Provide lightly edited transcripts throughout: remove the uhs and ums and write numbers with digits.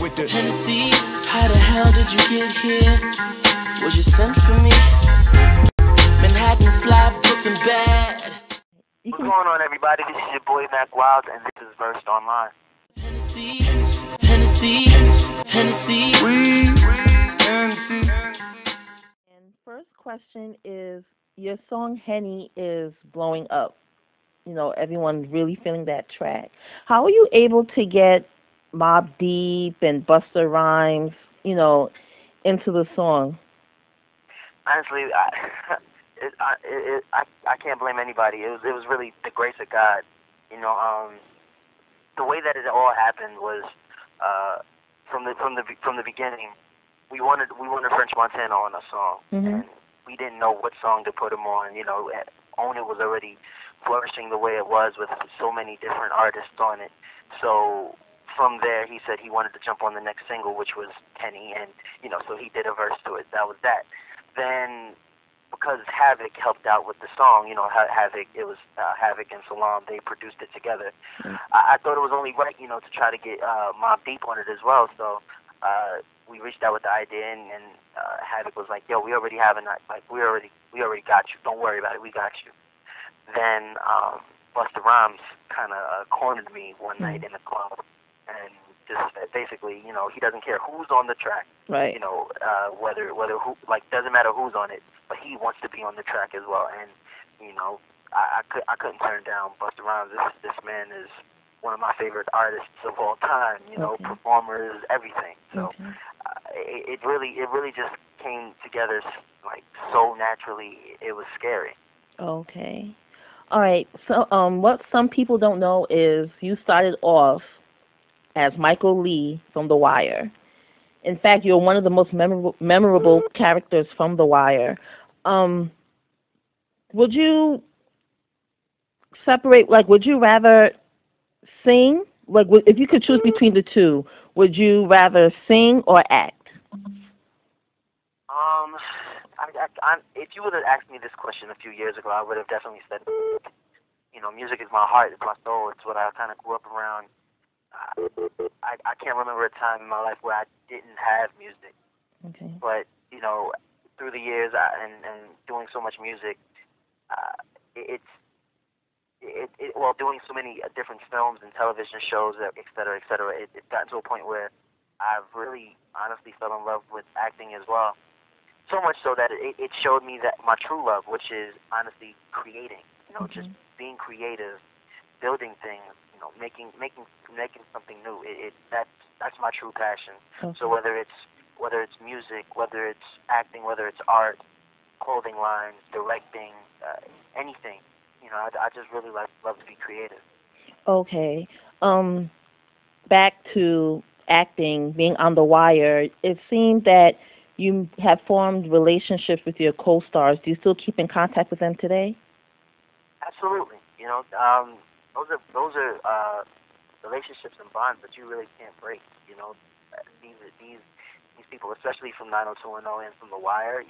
with the Tennessee. How the hell did you get here? Was you sent for me? Manhattan fly, Brooklyn bad. What's going on, everybody? This is your boy Mack Wilds, and this is Versed Online. Tennessee, Tennessee, Tennessee, Tennessee. Tennessee. And first question is, your song Henny is blowing up. You know, everyone's really feeling that track. How are you able to get Mobb Deep and Busta Rhymes, you know, into the song? Honestly, I can't blame anybody. It was really the grace of God. You know, the way that it all happened was from the beginning. We wanted French Montana on a song, and we didn't know what song to put him on. You know, Own It was already flourishing the way it was with so many different artists on it. So from there, he said he wanted to jump on the next single, which was Henny, and you know, so he did a verse to it. That was that. Then, because Havoc helped out with the song, you know, Havoc, it was Havoc and Salam, they produced it together. I thought it was only right, you know, to try to get Mobb Deep on it as well. So we reached out with the idea, and Havoc was like, "Yo, we already have a night. Like, we already got you. Don't worry about it. We got you." Then Busta Rhymes kind of cornered me one night in the club, and just basically, you know, he doesn't care who's on the track. Right. You know, whether who, like, doesn't matter who's on it, but he wants to be on the track as well. And you know, I couldn't turn down Busta Rhymes. This man is one of my favorite artists of all time. You know, performers, everything. So it really just came together like so naturally. It was scary. Okay. All right. So, what some people don't know is you started off as Michael Lee from The Wire. In fact, you're one of the most memorable characters from The Wire. Would you separate? Like, would you rather sing? Like, if you could choose between the two, would you rather sing or act? If you would have asked me this question a few years ago, I would have definitely said, you know, music is my heart, it's my soul, it's what I kind of grew up around. I can't remember a time in my life where I didn't have music. Okay. But, you know, through the years and doing so much music, well, doing so many different films and television shows, et cetera, it got to a point where I've really honestly fell in love with acting as well. So much so that it showed me that my true love, which is honestly creating, you know, just being creative, building things, you know, making something new. That's my true passion. So whether it's music, whether it's acting, whether it's art, clothing lines, directing, anything, you know, I just really love to be creative. Okay. Back to acting, being on The Wire, it seemed that you have formed relationships with your co-stars. Do you still keep in contact with them today? Absolutely. You know, those are relationships and bonds that you really can't break. You know, these people, especially from 90210 and from The Wire,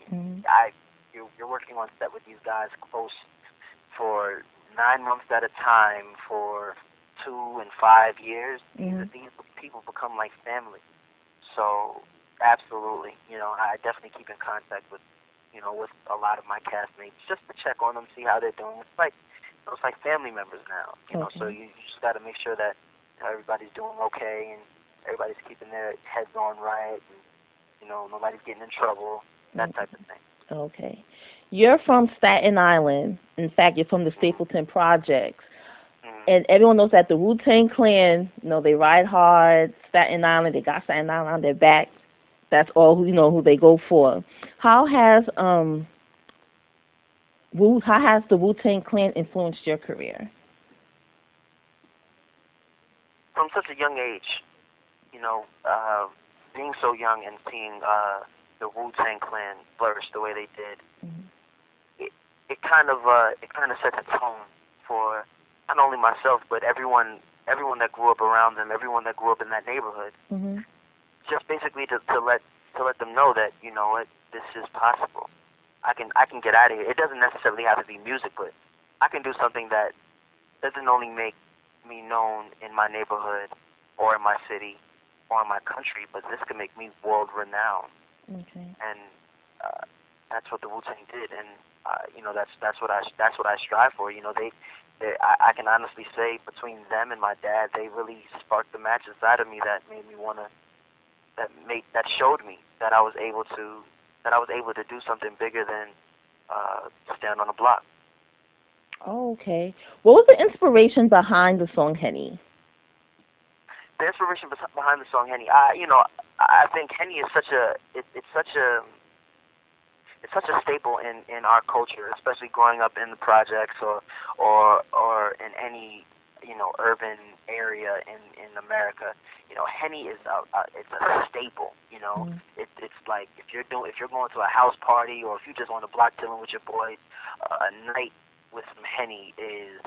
you're working on set with these guys close for 9 months at a time for 2 and 5 years. These people become like family. So absolutely, you know, I definitely keep in contact with, you know, with a lot of my castmates just to check on them, see how they're doing. It's like family members now, you know. So you just got to make sure that everybody's doing okay and everybody's keeping their heads on right, and you know, nobody's getting in trouble, that type of thing. Okay. You're from Staten Island. In fact, you're from the Stapleton Projects. And everyone knows that the Wu-Tang Clan, you know, they ride hard. Staten Island, they got Staten Island on their back. That's all who they go for. How has the Wu-Tang Clan influenced your career? From such a young age, you know, being so young and seeing the Wu-Tang Clan flourish the way they did, it kind of set the tone for not only myself but everyone that grew up around them, everyone that grew up in that neighborhood. Just basically to let them know that, you know what, this is possible. I can get out of here. It doesn't necessarily have to be music, but I can do something that doesn't only make me known in my neighborhood or in my city far in my country, but this could make me world renowned. Okay. And that's what the Wu-Tang did, and that's what I strive for. I can honestly say between them and my dad, they really sparked the match inside of me that made me wanna, that showed me that I was able to do something bigger than stand on a block. Oh, okay. What was the inspiration behind the song Henny? The inspiration behind the song Henny, I think Henny is such a staple in our culture, especially growing up in the projects or in any urban area in America. Henny is it's a staple. It's like if you're going to a house party or if you just on the block chilling with your boys, a night with some Henny is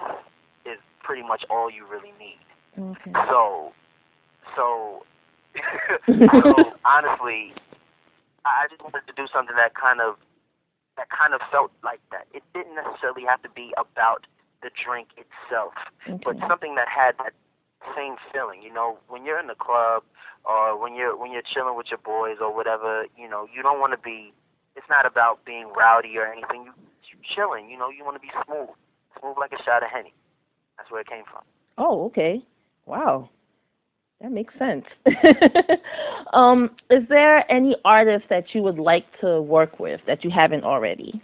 pretty much all you really need. Okay. So honestly, I just wanted to do something that kind of felt like that. It didn't necessarily have to be about the drink itself, okay. but something that had that same feeling. When you're in the club or when you're chilling with your boys or whatever, you don't want to be. It's not about being rowdy or anything. You're chilling. You want to be smooth like a shot of Henny. That's where it came from. Oh, okay. Wow. That makes sense. Is there any artist that you would like to work with that you haven't already?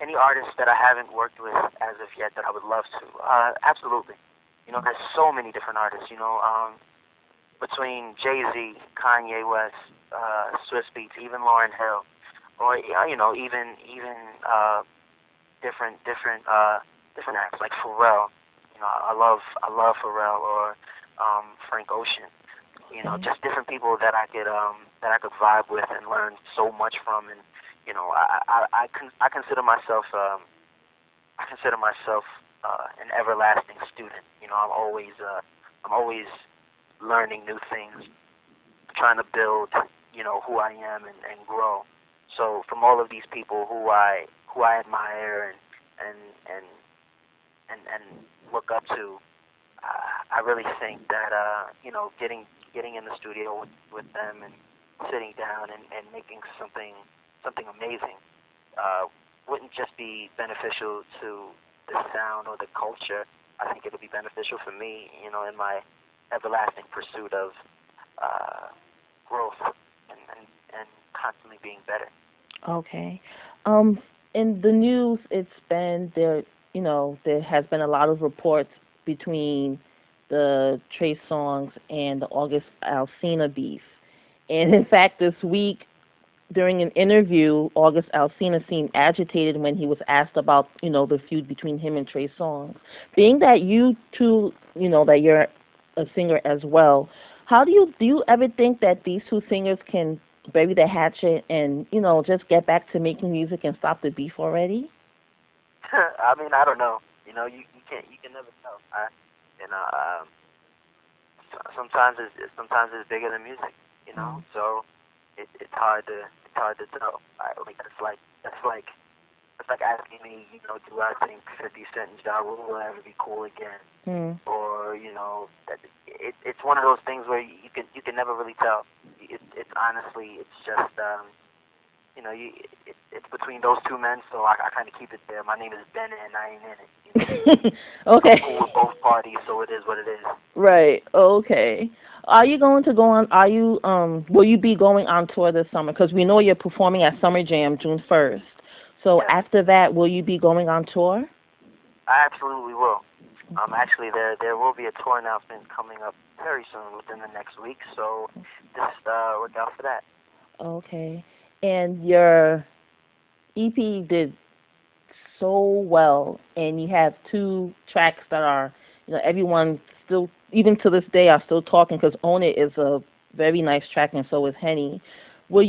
Any artists that I haven't worked with as of yet that I would love to? Absolutely. There's so many different artists. Between Jay-Z, Kanye West, Swiss Beats, even Lauryn Hill, or even different acts like Pharrell. I love Pharrell or Frank Ocean. Just different people that I could vibe with and learn so much from. And I consider myself an everlasting student. I'm always learning new things, trying to build who I am and grow. So from all of these people who I admire and look up to, I really think that getting in the studio with them and sitting down and making something amazing wouldn't just be beneficial to the sound or the culture. I think it would be beneficial for me, in my everlasting pursuit of growth and constantly being better. Okay. In the news, it's been there. There has been a lot of reports between the Trey Songz and the August Alsina beef. And in fact, this week, during an interview, August Alsina seemed agitated when he was asked about, the feud between him and Trey Songz. Being that you two, that you're a singer as well, do you ever think that these two singers can bury the hatchet and, just get back to making music and stop the beef already? I mean, I don't know. You can never tell. Sometimes it's bigger than music. So it's hard to tell. That's like asking me, do I think 50 Cent and Ja Rule will ever be cool again? Or it's one of those things where you can never really tell. It's honestly, it's just it's between those two men, so I kind of keep it there. My name is Ben, and I ain't in it. Okay. I'm cool with both parties, so it is what it is. Right. Okay. Are you going to go on? Will you be going on tour this summer? Because we know you're performing at Summer Jam June 1st. So after that, will you be going on tour? I absolutely will. Actually, there will be a tour announcement coming up very soon, within the next week. So just look out for that. Okay. And your EP did so well, and you have 2 tracks that are, everyone still, even to this day, are still talking, because Own It is a very nice track, and so is Henny. Are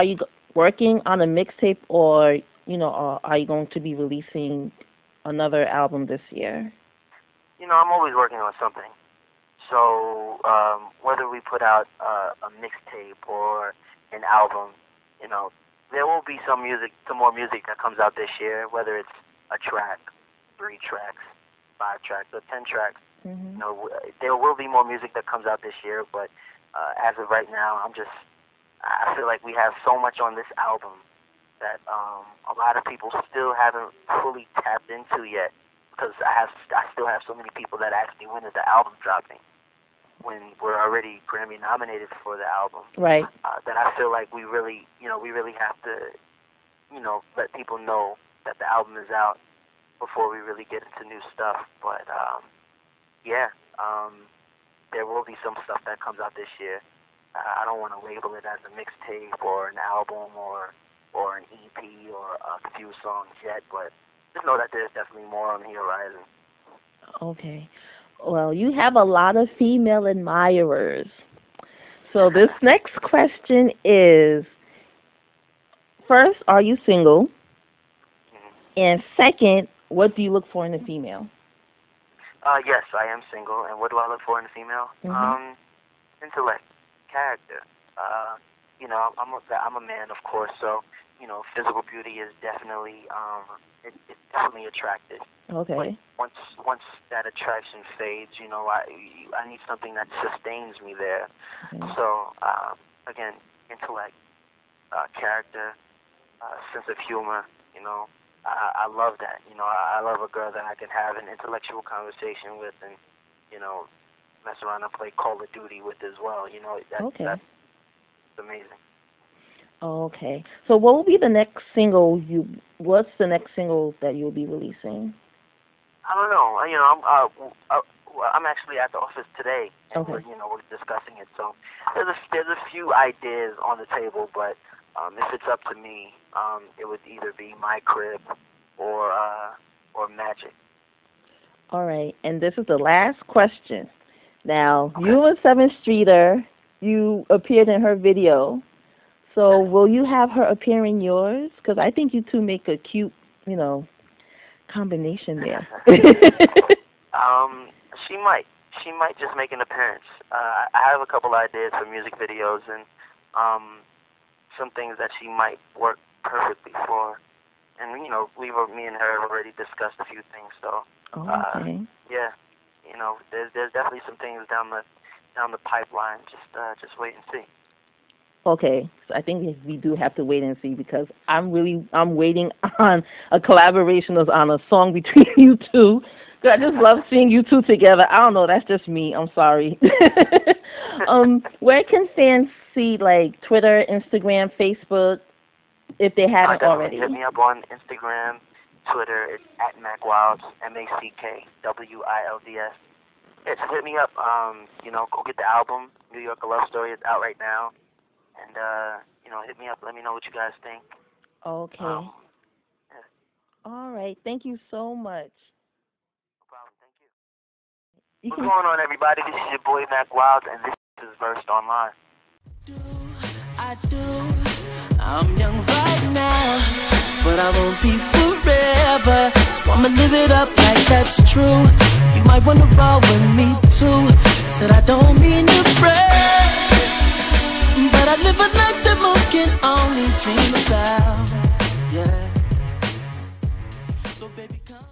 you working on a mixtape, or, are you going to be releasing another album this year? I'm always working on something. So whether we put out a mixtape or an album, there will be some more music that comes out this year, whether it's a track, 3 tracks, 5 tracks, or 10 tracks. You know, there will be more music that comes out this year, but as of right now, I feel like we have so much on this album that a lot of people still haven't fully tapped into yet, because I still have so many people that ask me, when is the album dropping, when we're already Grammy nominated for the album. Right. That I feel like we really have to, let people know that the album is out before we really get into new stuff. But there will be some stuff that comes out this year. I don't want to label it as a mixtape or an album or an EP or a few songs yet, but just know that there's definitely more on the horizon. Okay. Well, you have a lot of female admirers. So this next question is, first, are you single? And second, what do you look for in a female? Yes, I am single. And what do I look for in a female? Intellect, character. I'm a man, of course, so physical beauty is definitely it's definitely attractive. Okay. But once that attraction fades, I need something that sustains me there. Okay. So again, intellect, character, sense of humor. I love that. I love a girl that I can have an intellectual conversation with, and mess around and play Call of Duty with as well. That's amazing. Okay. So what will be the next single? What's the next single that you'll be releasing? I don't know. I'm actually at the office today, and we're discussing it. So there's a few ideas on the table, but if it's up to me, it would either be My Crib or Magic. All right, and this is the last question. Now, you and Sevyn Streeter, you appeared in her video. So will you have her appear in yours? Because I think you two make a cute, combination there. She might. She might just make an appearance. I have a couple ideas for music videos and some things that she might work perfectly for. And me and her have already discussed a few things. So there's definitely some things down the pipeline. Just wait and see. Okay, so I think we do have to wait and see, because I'm waiting on a collaboration on a song between you two. I just love seeing you two together. I don't know, that's just me. I'm sorry. Where can fans see, like, Twitter, Instagram, Facebook, if they haven't already? Hit me up on Instagram, Twitter. It's at Mack Wilds, MackWilds. Yeah, just hit me up. Go get the album, New York: A Love Story. It's out right now. And, hit me up. Let me know what you guys think. Okay. All right. Thank you so much. No problem. Thank you. What's going on, everybody? This is your boy, Mack Wilds, and this is Versed Online. I'm young right now, but I won't be forever. So I'ma live it up like that's true. You might wanna roll with me, too. Said I don't mean to brag, but I live a life that most can only dream about. Yeah. So baby, come.